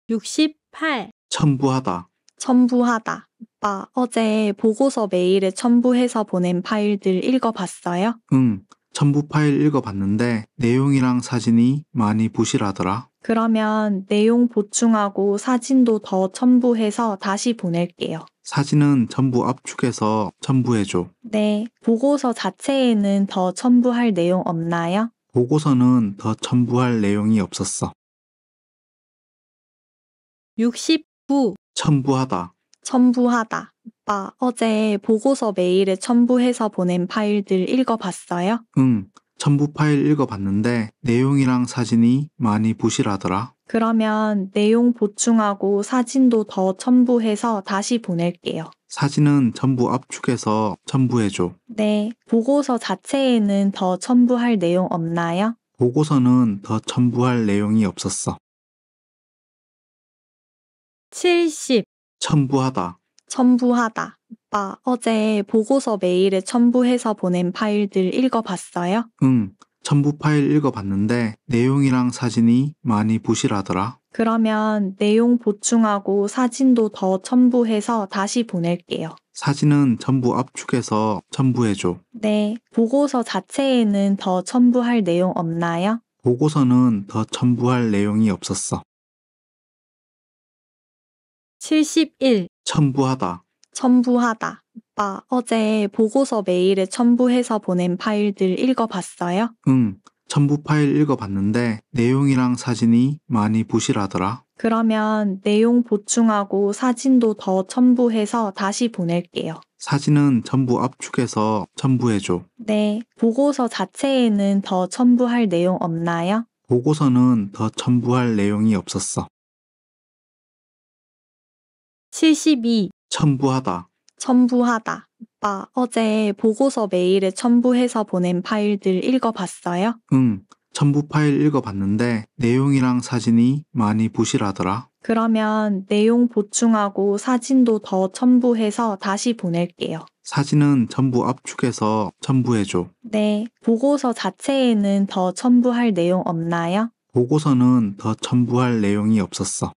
68, 첨부하다. 첨부하다. 오빠, 어제 보고서 메일에 첨부해서 보낸 파일들 읽어봤어요? 응, 첨부 파일 읽어봤는데 내용이랑 사진이 많이 부실하더라. 그러면 내용 보충하고 사진도 더 첨부해서 다시 보낼게요. 사진은 전부 압축해서 첨부해줘. 네, 보고서 자체에는 더 첨부할 내용 없나요? 보고서는 더 첨부할 내용이 없었어. 69, 첨부하다. 첨부하다. 아빠, 어제 보고서 메일에 첨부해서 보낸 파일들 읽어봤어요? 응, 첨부 파일 읽어봤는데 내용이랑 사진이 많이 부실하더라. 그러면 내용 보충하고 사진도 더 첨부해서 다시 보낼게요. 사진은 전부 압축해서 첨부해줘. 네, 보고서 자체에는 더 첨부할 내용 없나요? 보고서는 더 첨부할 내용이 없었어. 70, 첨부하다. 첨부하다. 아빠, 어제 보고서 메일에 첨부해서 보낸 파일들 읽어봤어요? 응, 첨부 파일 읽어봤는데 내용이랑 사진이 많이 부실하더라. 그러면 내용 보충하고 사진도 더 첨부해서 다시 보낼게요. 사진은 전부 압축해서 첨부해줘. 네, 보고서 자체에는 더 첨부할 내용 없나요? 보고서는 더 첨부할 내용이 없었어. 71, 첨부하다. 첨부하다. 아빠, 어제 보고서 메일에 첨부해서 보낸 파일들 읽어봤어요? 응, 첨부 파일 읽어봤는데 내용이랑 사진이 많이 부실하더라. 그러면 내용 보충하고 사진도 더 첨부해서 다시 보낼게요. 사진은 전부 압축해서 첨부해줘. 네, 보고서 자체에는 더 첨부할 내용 없나요? 보고서는 더 첨부할 내용이 없었어. 72, 첨부하다. 첨부하다. 아빠, 어제 보고서 메일에 첨부해서 보낸 파일들 읽어봤어요? 응, 첨부 파일 읽어봤는데 내용이랑 사진이 많이 부실하더라. 그러면 내용 보충하고 사진도 더 첨부해서 다시 보낼게요. 사진은 전부 압축해서 첨부해줘. 네, 보고서 자체에는 더 첨부할 내용 없나요? 보고서는 더 첨부할 내용이 없었어.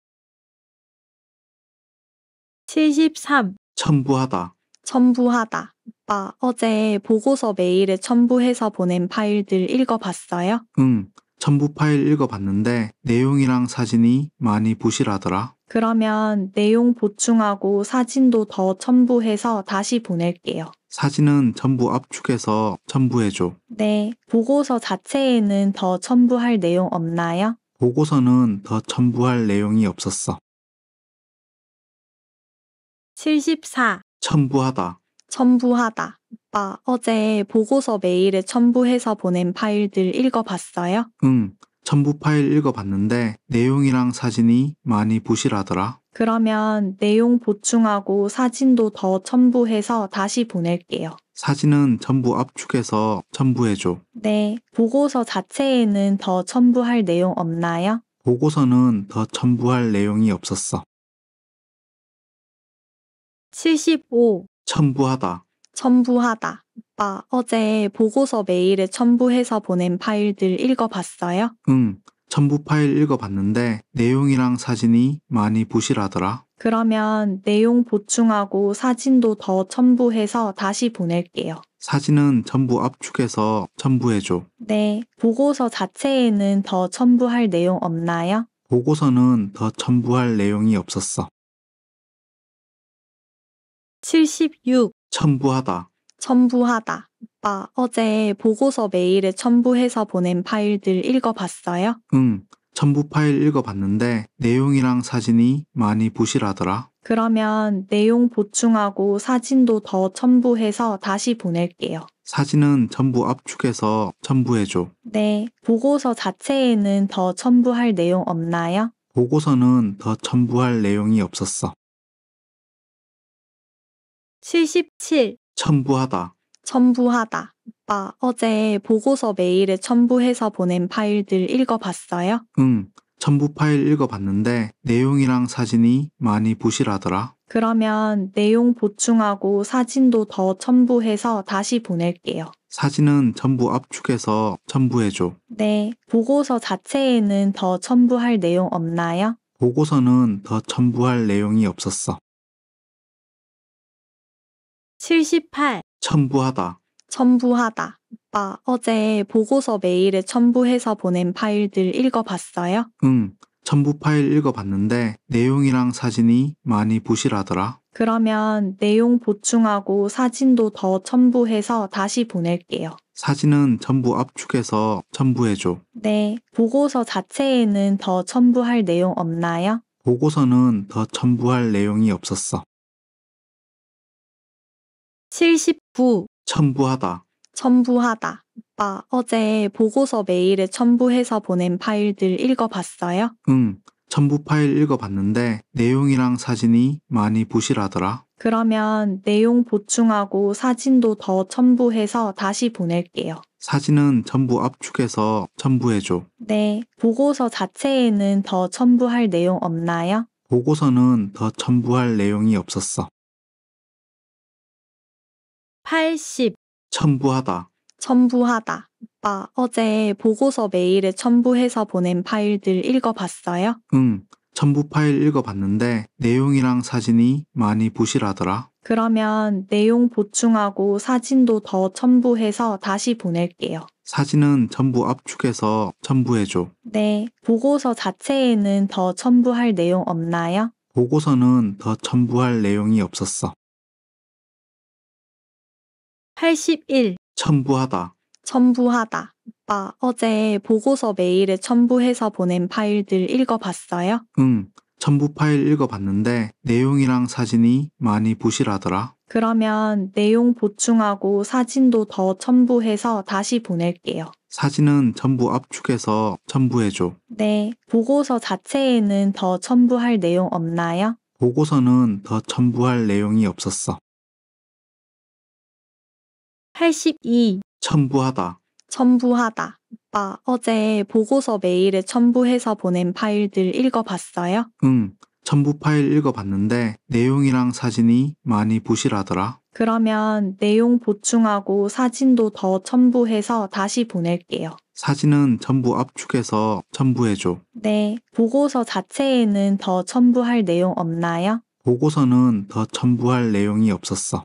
73, 첨부하다. 첨부하다. 아빠, 어제 보고서 메일에 첨부해서 보낸 파일들 읽어봤어요? 응, 첨부 파일 읽어봤는데 내용이랑 사진이 많이 부실하더라. 그러면 내용 보충하고 사진도 더 첨부해서 다시 보낼게요. 사진은 전부 압축해서 첨부해줘. 네, 보고서 자체에는 더 첨부할 내용 없나요? 보고서는 더 첨부할 내용이 없었어. 74, 첨부하다. 첨부하다. 아빠, 어제 보고서 메일에 첨부해서 보낸 파일들 읽어봤어요? 응, 첨부 파일 읽어봤는데 내용이랑 사진이 많이 부실하더라. 그러면 내용 보충하고 사진도 더 첨부해서 다시 보낼게요. 사진은 전부 압축해서 첨부해줘. 네, 보고서 자체에는 더 첨부할 내용 없나요? 보고서는 더 첨부할 내용이 없었어. 75, 첨부하다. 첨부하다. 아빠, 어제 보고서 메일에 첨부해서 보낸 파일들 읽어봤어요? 응, 첨부 파일 읽어봤는데 내용이랑 사진이 많이 부실하더라. 그러면 내용 보충하고 사진도 더 첨부해서 다시 보낼게요. 사진은 전부 압축해서 첨부해줘. 네, 보고서 자체에는 더 첨부할 내용 없나요? 보고서는 더 첨부할 내용이 없었어. 76, 첨부하다. 첨부하다. 아빠, 어제 보고서 메일에 첨부해서 보낸 파일들 읽어봤어요? 응, 첨부 파일 읽어봤는데 내용이랑 사진이 많이 부실하더라. 그러면 내용 보충하고 사진도 더 첨부해서 다시 보낼게요. 사진은 전부 압축해서 첨부해줘. 네, 보고서 자체에는 더 첨부할 내용 없나요? 보고서는 더 첨부할 내용이 없었어. 77, 첨부하다. 첨부하다. 아빠, 어제 보고서 메일에 첨부해서 보낸 파일들 읽어봤어요? 응, 첨부 파일 읽어봤는데 내용이랑 사진이 많이 부실하더라. 그러면 내용 보충하고 사진도 더 첨부해서 다시 보낼게요. 사진은 전부 압축해서 첨부해줘. 네, 보고서 자체에는 더 첨부할 내용 없나요? 보고서는 더 첨부할 내용이 없었어. 78, 첨부하다. 첨부하다. 아빠, 어제 보고서 메일에 첨부해서 보낸 파일들 읽어봤어요? 응, 첨부 파일 읽어봤는데 내용이랑 사진이 많이 부실하더라. 그러면 내용 보충하고 사진도 더 첨부해서 다시 보낼게요. 사진은 전부 압축해서 첨부해줘. 네, 보고서 자체에는 더 첨부할 내용 없나요? 보고서는 더 첨부할 내용이 없었어. 79, 첨부하다, 첨부하다. 오빠, 어제 보고서 메일에 첨부해서 보낸 파일들 읽어봤어요? 응, 첨부 파일 읽어봤는데 내용이랑 사진이 많이 부실하더라. 그러면 내용 보충하고 사진도 더 첨부해서 다시 보낼게요. 사진은 전부 압축해서 첨부해줘. 네, 보고서 자체에는 더 첨부할 내용 없나요? 보고서는 더 첨부할 내용이 없었어. 80, 첨부하다, 첨부하다. 오빠, 어제 보고서 메일에 첨부해서 보낸 파일들 읽어봤어요? 응, 첨부 파일 읽어봤는데 내용이랑 사진이 많이 부실하더라. 그러면 내용 보충하고 사진도 더 첨부해서 다시 보낼게요. 사진은 전부 압축해서 첨부해줘. 네, 보고서 자체에는 더 첨부할 내용 없나요? 보고서는 더 첨부할 내용이 없었어. 81, 첨부하다, 첨부하다. 오빠, 어제 보고서 메일에 첨부해서 보낸 파일들 읽어봤어요? 응, 첨부 파일 읽어봤는데 내용이랑 사진이 많이 부실하더라. 그러면 내용 보충하고 사진도 더 첨부해서 다시 보낼게요. 사진은 전부 압축해서 첨부해줘. 네, 보고서 자체에는 더 첨부할 내용 없나요? 보고서는 더 첨부할 내용이 없었어. 82, 첨부하다, 첨부하다. 오빠, 어제 보고서 메일에 첨부해서 보낸 파일들 읽어봤어요? 응, 첨부 파일 읽어봤는데 내용이랑 사진이 많이 부실하더라. 그러면 내용 보충하고 사진도 더 첨부해서 다시 보낼게요. 사진은 전부 압축해서 첨부해줘. 네, 보고서 자체에는 더 첨부할 내용 없나요? 보고서는 더 첨부할 내용이 없었어.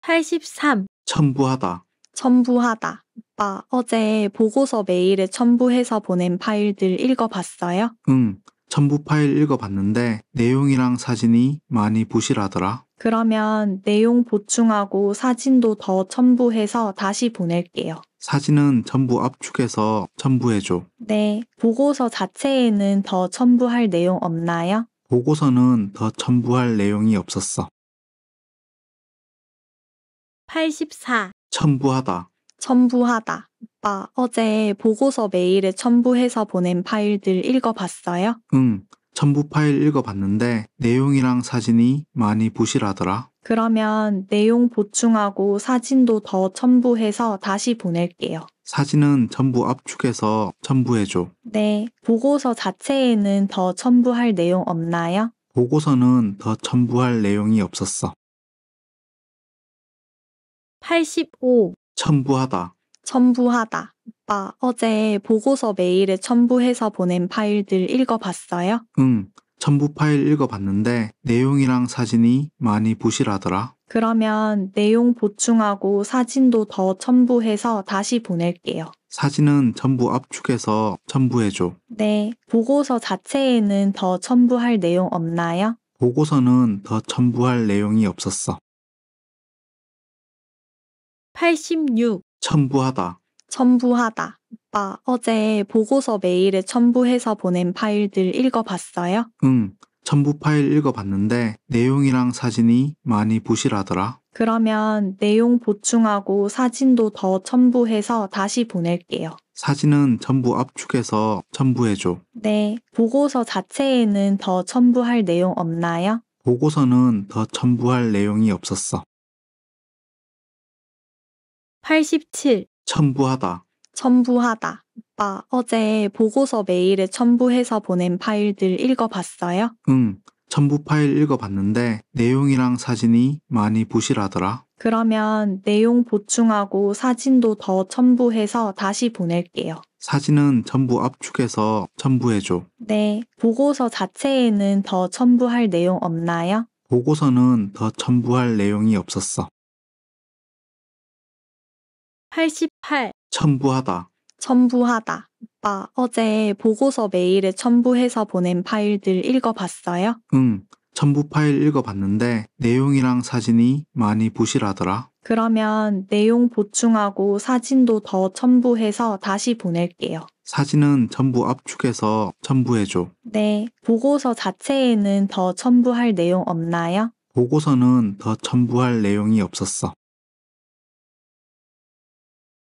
83, 첨부하다, 첨부하다. 오빠, 어제 보고서 메일에 첨부해서 보낸 파일들 읽어봤어요? 응, 첨부 파일 읽어봤는데 내용이랑 사진이 많이 부실하더라. 그러면 내용 보충하고 사진도 더 첨부해서 다시 보낼게요. 사진은 전부 압축해서 첨부해줘. 네, 보고서 자체에는 더 첨부할 내용 없나요? 보고서는 더 첨부할 내용이 없었어. 84, 첨부하다, 첨부하다. 오빠, 어제 보고서 메일에 첨부해서 보낸 파일들 읽어봤어요? 응, 첨부 파일 읽어봤는데 내용이랑 사진이 많이 부실하더라. 그러면 내용 보충하고 사진도 더 첨부해서 다시 보낼게요. 사진은 전부 압축해서 첨부해줘. 네, 보고서 자체에는 더 첨부할 내용 없나요? 보고서는 더 첨부할 내용이 없었어. 85, 첨부하다, 첨부하다. 오빠, 어제 보고서 메일에 첨부해서 보낸 파일들 읽어봤어요? 응, 첨부 파일 읽어봤는데 내용이랑 사진이 많이 부실하더라. 그러면 내용 보충하고 사진도 더 첨부해서 다시 보낼게요. 사진은 전부 압축해서 첨부해줘. 네, 보고서 자체에는 더 첨부할 내용 없나요? 보고서는 더 첨부할 내용이 없었어. 86, 첨부하다, 첨부하다. 오빠, 어제 보고서 메일에 첨부해서 보낸 파일들 읽어봤어요? 응, 첨부 파일 읽어봤는데 내용이랑 사진이 많이 부실하더라. 그러면 내용 보충하고 사진도 더 첨부해서 다시 보낼게요. 사진은 전부 압축해서 첨부해줘. 네, 보고서 자체에는 더 첨부할 내용 없나요? 보고서는 더 첨부할 내용이 없었어. 87, 첨부하다, 첨부하다. 오빠, 어제 보고서 메일에 첨부해서 보낸 파일들 읽어봤어요? 응, 첨부 파일 읽어봤는데 내용이랑 사진이 많이 부실하더라. 그러면 내용 보충하고 사진도 더 첨부해서 다시 보낼게요. 사진은 전부 압축해서 첨부해줘. 네, 보고서 자체에는 더 첨부할 내용 없나요? 보고서는 더 첨부할 내용이 없었어. 88, 첨부하다, 첨부하다. 오빠, 어제 보고서 메일에 첨부해서 보낸 파일들 읽어봤어요? 응, 첨부 파일 읽어봤는데 내용이랑 사진이 많이 부실하더라. 그러면 내용 보충하고 사진도 더 첨부해서 다시 보낼게요. 사진은 전부 압축해서 첨부해줘. 네, 보고서 자체에는 더 첨부할 내용 없나요? 보고서는 더 첨부할 내용이 없었어.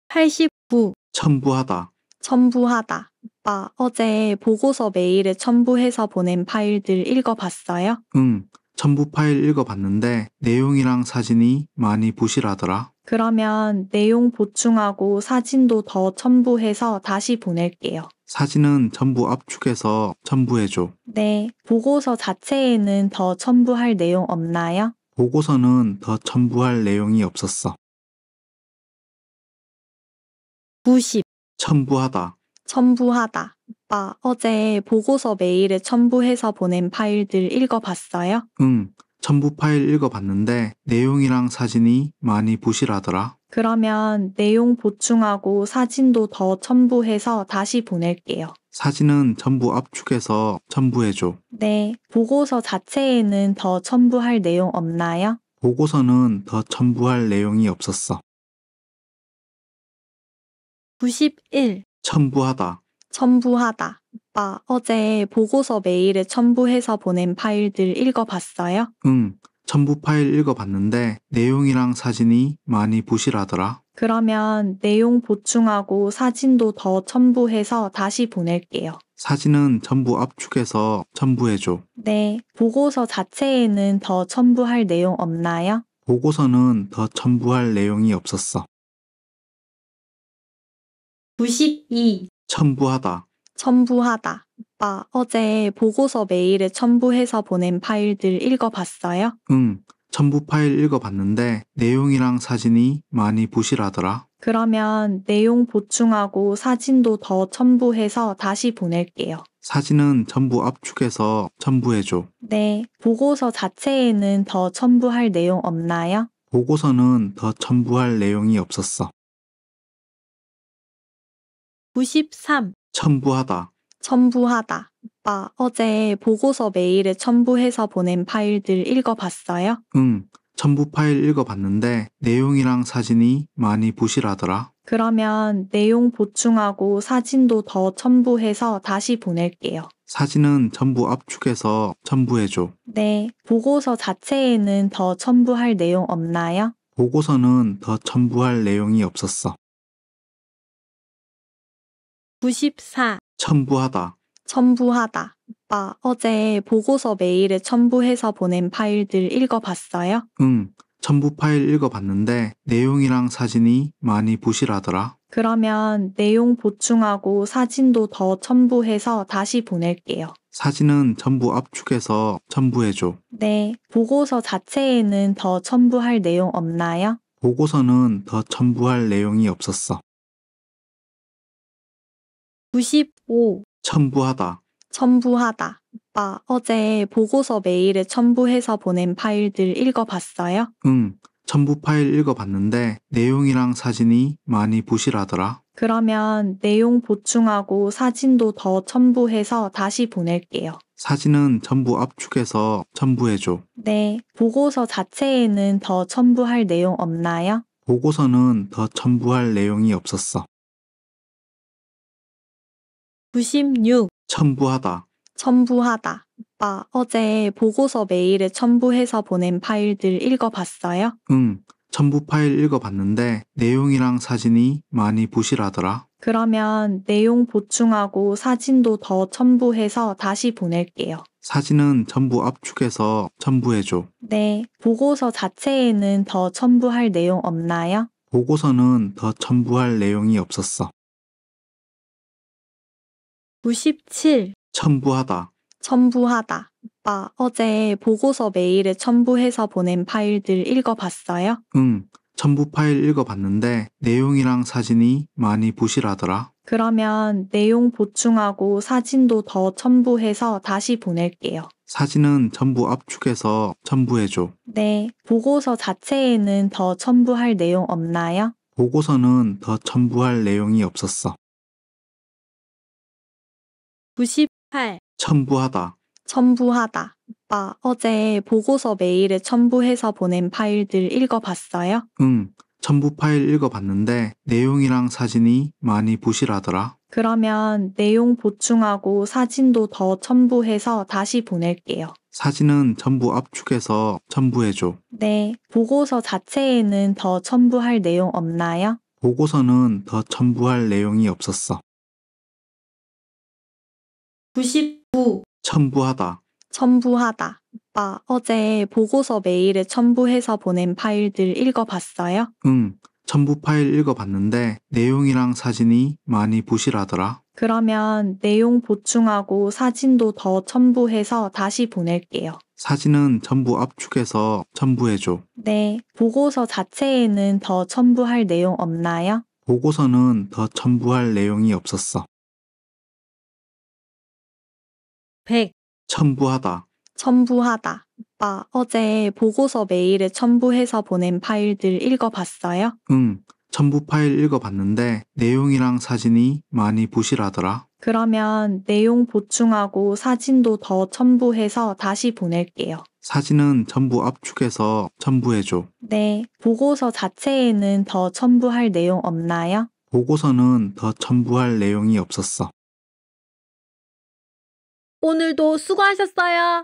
89. 첨부하다. 첨부하다. 오빠, 어제 보고서 메일에 첨부해서 보낸 파일들 읽어봤어요? 응, 첨부 파일 읽어봤는데 내용이랑 사진이 많이 부실하더라. 그러면 내용 보충하고 사진도 더 첨부해서 다시 보낼게요. 사진은 전부 압축해서 첨부해줘. 네, 보고서 자체에는 더 첨부할 내용 없나요? 보고서는 더 첨부할 내용이 없었어. 90. 첨부하다. 첨부하다. 오빠, 어제 보고서 메일에 첨부해서 보낸 파일들 읽어봤어요? 응, 첨부 파일 읽어봤는데 내용이랑 사진이 많이 부실하더라. 그러면 내용 보충하고 사진도 더 첨부해서 다시 보낼게요. 사진은 전부 압축해서 첨부해줘. 네, 보고서 자체에는 더 첨부할 내용 없나요? 보고서는 더 첨부할 내용이 없었어. 91. 첨부하다. 첨부하다. 오빠, 어제 보고서 메일에 첨부해서 보낸 파일들 읽어봤어요? 응, 첨부 파일 읽어봤는데 내용이랑 사진이 많이 부실하더라. 그러면 내용 보충하고 사진도 더 첨부해서 다시 보낼게요. 사진은 전부 압축해서 첨부해줘. 네, 보고서 자체에는 더 첨부할 내용 없나요? 보고서는 더 첨부할 내용이 없었어. 92. 첨부하다. 첨부하다. 오빠, 어제 보고서 메일에 첨부해서 보낸 파일들 읽어봤어요? 응, 첨부 파일 읽어봤는데 내용이랑 사진이 많이 부실하더라. 그러면 내용 보충하고 사진도 더 첨부해서 다시 보낼게요. 사진은 전부 압축해서 첨부해줘. 네, 보고서 자체에는 더 첨부할 내용 없나요? 보고서는 더 첨부할 내용이 없었어. 93. 첨부하다. 첨부하다. 오빠, 어제 보고서 메일에 첨부해서 보낸 파일들 읽어봤어요? 응, 첨부 파일 읽어봤는데 내용이랑 사진이 많이 부실하더라. 그러면 내용 보충하고 사진도 더 첨부해서 다시 보낼게요. 사진은 전부 압축해서 첨부해줘. 네, 보고서 자체에는 더 첨부할 내용 없나요? 보고서는 더 첨부할 내용이 없었어. 94. 첨부하다. 첨부하다. 오빠, 어제 보고서 메일에 첨부해서 보낸 파일들 읽어봤어요? 응, 첨부 파일 읽어봤는데 내용이랑 사진이 많이 부실하더라. 그러면 내용 보충하고 사진도 더 첨부해서 다시 보낼게요. 사진은 전부 압축해서 첨부해줘. 네, 보고서 자체에는 더 첨부할 내용 없나요? 보고서는 더 첨부할 내용이 없었어. 95. 첨부하다. 첨부하다. 오빠, 어제 보고서 메일에 첨부해서 보낸 파일들 읽어봤어요? 응, 첨부 파일 읽어봤는데 내용이랑 사진이 많이 부실하더라. 그러면 내용 보충하고 사진도 더 첨부해서 다시 보낼게요. 사진은 전부 압축해서 첨부해줘. 네, 보고서 자체에는 더 첨부할 내용 없나요? 보고서는 더 첨부할 내용이 없었어. 96. 첨부하다. 첨부하다. 오빠, 어제 보고서 메일에 첨부해서 보낸 파일들 읽어봤어요? 응, 첨부 파일 읽어봤는데 내용이랑 사진이 많이 부실하더라. 그러면 내용 보충하고 사진도 더 첨부해서 다시 보낼게요. 사진은 전부 압축해서 첨부해줘. 네, 보고서 자체에는 더 첨부할 내용 없나요? 보고서는 더 첨부할 내용이 없었어. 97. 첨부하다. 첨부하다. 오빠, 어제 보고서 메일에 첨부해서 보낸 파일들 읽어봤어요? 응, 첨부 파일 읽어봤는데 내용이랑 사진이 많이 부실하더라. 그러면 내용 보충하고 사진도 더 첨부해서 다시 보낼게요. 사진은 전부 압축해서 첨부해줘. 네, 보고서 자체에는 더 첨부할 내용 없나요? 보고서는 더 첨부할 내용이 없었어. 98. 첨부하다. 첨부하다. 오빠, 어제 보고서 메일에 첨부해서 보낸 파일들 읽어봤어요? 응, 첨부 파일 읽어봤는데 내용이랑 사진이 많이 부실하더라. 그러면 내용 보충하고 사진도 더 첨부해서 다시 보낼게요. 사진은 전부 압축해서 첨부해줘. 네, 보고서 자체에는 더 첨부할 내용 없나요? 보고서는 더 첨부할 내용이 없었어. 99. 첨부하다. 첨부하다. 오빠, 어제 보고서 메일에 첨부해서 보낸 파일들 읽어봤어요? 응, 첨부 파일 읽어봤는데 내용이랑 사진이 많이 부실하더라. 그러면 내용 보충하고 사진도 더 첨부해서 다시 보낼게요. 사진은 전부 압축해서 첨부해줘. 네, 보고서 자체에는 더 첨부할 내용 없나요? 보고서는 더 첨부할 내용이 없었어. 100. 첨부하다. 첨부하다. 오빠, 어제 보고서 메일에 첨부해서 보낸 파일들 읽어봤어요? 응, 첨부 파일 읽어봤는데 내용이랑 사진이 많이 부실하더라. 그러면 내용 보충하고 사진도 더 첨부해서 다시 보낼게요. 사진은 전부 압축해서 첨부해줘. 네, 보고서 자체에는 더 첨부할 내용 없나요? 보고서는 더 첨부할 내용이 없었어. 오늘도 수고하셨어요.